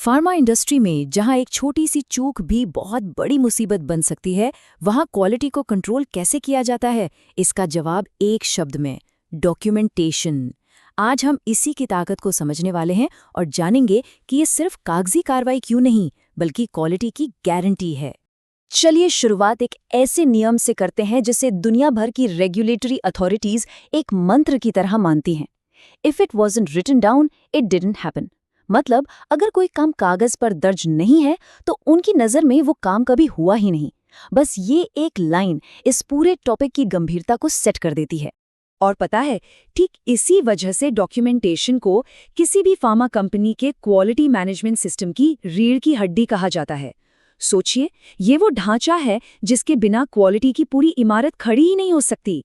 Pharma industry में जहां एक छोटी सी चूक भी बहुत बड़ी मुसीबत बन सकती है, वहां क्वालिटी को कंट्रोल कैसे किया जाता है? इसका जवाब एक शब्द में: डॉक्यूमेंटेशन। आज हम इसी की ताकत को समझने वाले हैं और जानेंगे कि ये सिर्फ कागजी कार्रवाई क्यों नहीं, बल्कि क्वालिटी की गारंटी है। चलिए शुरुआत एक ऐसे नियम से करते हैं जिसे दुनिया भर की रेगुलेटरी अथॉरिटीज एक मंत्र की तरह मानती हैं। If it wasn't written down, it didn't happen. मतलब अगर कोई काम कागज पर दर्ज नहीं है तो उनकी नजर में वो काम कभी हुआ ही नहीं। बस ये एक लाइन इस पूरे टॉपिक की गंभीरता को सेट कर देती है। और पता है, ठीक इसी वजह से डॉक्यूमेंटेशन को किसी भी फार्मा कंपनी के क्वालिटी मैनेजमेंट सिस्टम की रीढ़ की हड्डी कहा जाता है। सोचिए, ये वो ढांचा है जिसके बिना क्वालिटी की पूरी इमारत खड़ी ही नहीं हो सकती।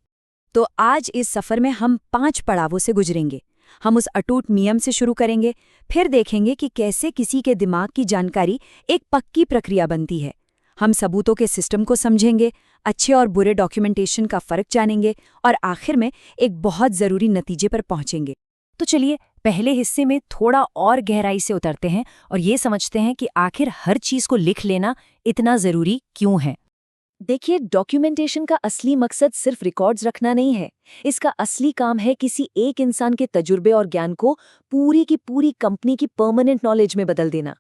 तो आज इस सफर में हम 5 पड़ावों से गुजरेंगे। हम उस अटूट नियम से शुरू करेंगे, फिर देखेंगे कि कैसे किसी के दिमाग की जानकारी एक पक्की प्रक्रिया बनती है। हम सबूतों के सिस्टम को समझेंगे, अच्छे और बुरे डॉक्यूमेंटेशन का फर्क जानेंगे और आखिर में एक बहुत ज़रूरी नतीजे पर पहुंचेंगे। तो चलिए पहले हिस्से में थोड़ा और गहराई से उतरते हैं और ये समझते हैं कि आखिर हर चीज़ को लिख लेना इतना ज़रूरी क्यों है। देखिए, डॉक्यूमेंटेशन का असली मकसद सिर्फ रिकॉर्ड्स रखना नहीं है। इसका असली काम है किसी एक इंसान के तजुर्बे और ज्ञान को पूरी की पूरी कंपनी की परमानेंट नॉलेज में बदल देना।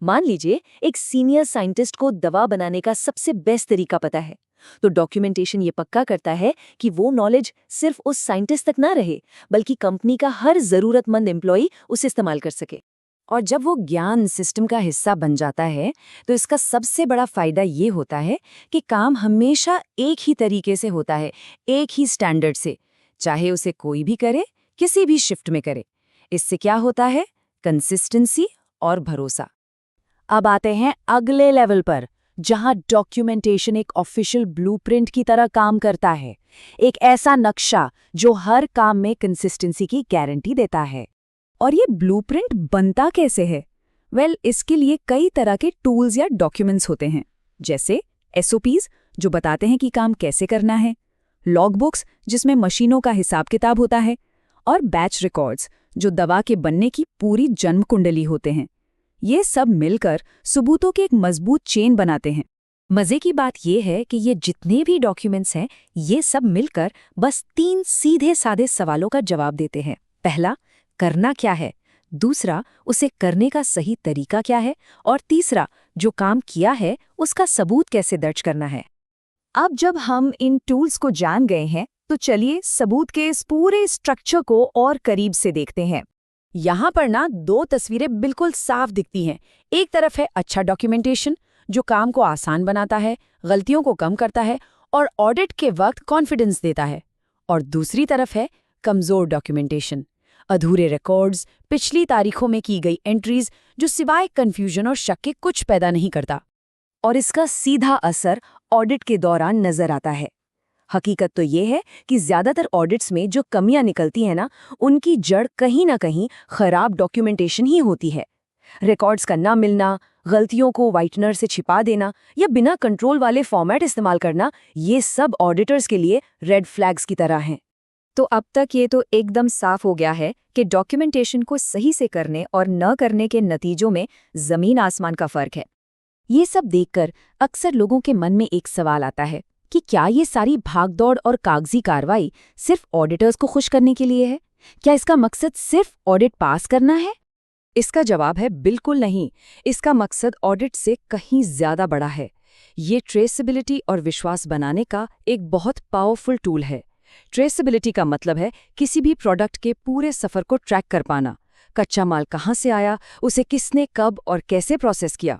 मान लीजिए एक सीनियर साइंटिस्ट को दवा बनाने का सबसे बेस्ट तरीका पता है, तो डॉक्यूमेंटेशन ये पक्का करता है कि वो नॉलेज सिर्फ उस साइंटिस्ट तक ना रहे, बल्कि कंपनी का हर जरूरतमंद एम्प्लॉई उसे इस्तेमाल कर सके। और जब वो ज्ञान सिस्टम का हिस्सा बन जाता है तो इसका सबसे बड़ा फायदा ये होता है कि काम हमेशा एक ही तरीके से होता है, एक ही स्टैंडर्ड से, चाहे उसे कोई भी करे, किसी भी शिफ्ट में करे। इससे क्या होता है? कंसिस्टेंसी और भरोसा। अब आते हैं अगले लेवल पर, जहां डॉक्यूमेंटेशन एक ऑफिशियल ब्लूप्रिंट की तरह काम करता है। एक ऐसा नक्शा जो हर काम में कंसिस्टेंसी की गारंटी देता है। और ये ब्लूप्रिंट बनता कैसे है? इसके लिए कई तरह के टूल्स या डॉक्यूमेंट्स होते हैं, जैसे SOPs जो बताते हैं कि काम कैसे करना है, लॉगबुक्स जिसमें मशीनों का हिसाब किताब होता है, और बैच रिकॉर्ड्स जो दवा के बनने की पूरी जन्म कुंडली होते हैं। ये सब मिलकर सबूतों की एक मजबूत चेन बनाते हैं। मजे की बात यह है कि ये जितने भी डॉक्यूमेंट्स हैं, ये सब मिलकर बस 3 सीधे साधे सवालों का जवाब देते हैं। पहला, करना क्या है? दूसरा, उसे करने का सही तरीका क्या है? और तीसरा, जो काम किया है उसका सबूत कैसे दर्ज करना है। अब जब हम इन टूल्स को जान गए हैं तो चलिए सबूत के इस पूरे स्ट्रक्चर को और करीब से देखते हैं। यहाँ पर ना 2 तस्वीरें बिल्कुल साफ दिखती हैं। एक तरफ है अच्छा डॉक्यूमेंटेशन जो काम को आसान बनाता है, गलतियों को कम करता है और ऑडिट के वक्त कॉन्फिडेंस देता है। और दूसरी तरफ है कमजोर डॉक्यूमेंटेशन, अधूरे रिकॉर्ड्स, पिछली तारीखों में की गई एंट्रीज जो सिवाय कंफ्यूजन और शक के कुछ पैदा नहीं करता। और इसका सीधा असर ऑडिट के दौरान नजर आता है। हकीकत तो ये है कि ज्यादातर ऑडिट्स में जो कमियां निकलती हैं ना, उनकी जड़ कहीं ना कहीं खराब डॉक्यूमेंटेशन ही होती है। रिकॉर्ड्स का ना मिलना, गलतियों को व्हाइटनर से छिपा देना या बिना कंट्रोल वाले फॉर्मेट इस्तेमाल करना, ये सब ऑडिटर्स के लिए रेड फ्लैग्स की तरह हैं। तो अब तक ये तो एकदम साफ हो गया है कि डॉक्यूमेंटेशन को सही से करने और न करने के नतीजों में जमीन आसमान का फर्क है। ये सब देखकर अक्सर लोगों के मन में एक सवाल आता है कि क्या ये सारी भागदौड़ और कागजी कार्रवाई सिर्फ ऑडिटर्स को खुश करने के लिए है? क्या इसका मकसद सिर्फ ऑडिट पास करना है? इसका जवाब है बिल्कुल नहीं। इसका मकसद ऑडिट से कहीं ज्यादा बड़ा है। ये ट्रेसेबिलिटी और विश्वास बनाने का एक बहुत पावरफुल टूल है। ट्रेसेबिलिटी का मतलब है किसी भी प्रोडक्ट के पूरे सफर को ट्रैक कर पाना। कच्चा माल कहाँ से आया, उसे किसने कब और कैसे प्रोसेस किया।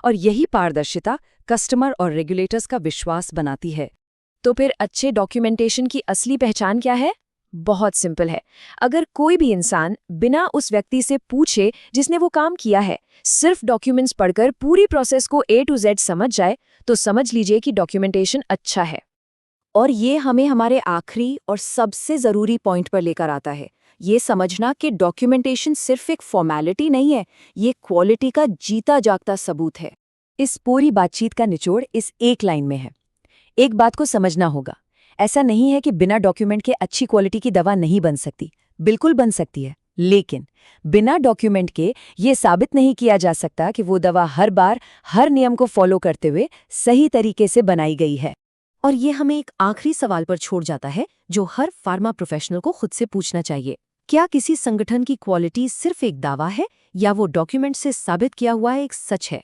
और यही पारदर्शिता कस्टमर और रेगुलेटर्स का विश्वास बनाती है। तो फिर अच्छे डॉक्यूमेंटेशन की असली पहचान क्या है? बहुत सिंपल है। अगर कोई भी इंसान बिना उस व्यक्ति से पूछे जिसने वो काम किया है, सिर्फ डॉक्यूमेंट्स पढ़कर पूरी प्रोसेस को A to Z समझ जाए, तो समझ लीजिए कि डॉक्यूमेंटेशन अच्छा है। और ये हमें हमारे आखिरी और सबसे ज़रूरी पॉइंट पर लेकर आता है, ये समझना कि डॉक्यूमेंटेशन सिर्फ एक फॉर्मेलिटी नहीं है, ये क्वालिटी का जीता जागता सबूत है। इस पूरी बातचीत का निचोड़ इस एक लाइन में है। एक बात को समझना होगा, ऐसा नहीं है कि बिना डॉक्यूमेंट के अच्छी क्वालिटी की दवा नहीं बन सकती। बिल्कुल बन सकती है, लेकिन बिना डॉक्यूमेंट के ये साबित नहीं किया जा सकता कि वो दवा हर बार हर नियम को फॉलो करते हुए सही तरीके से बनाई गई है। और ये हमें एक आखिरी सवाल पर छोड़ जाता है जो हर फार्मा प्रोफेशनल को खुद से पूछना चाहिए। क्या किसी संगठन की क्वालिटी सिर्फ एक दावा है या वो डॉक्यूमेंट से साबित किया हुआ एक सच है?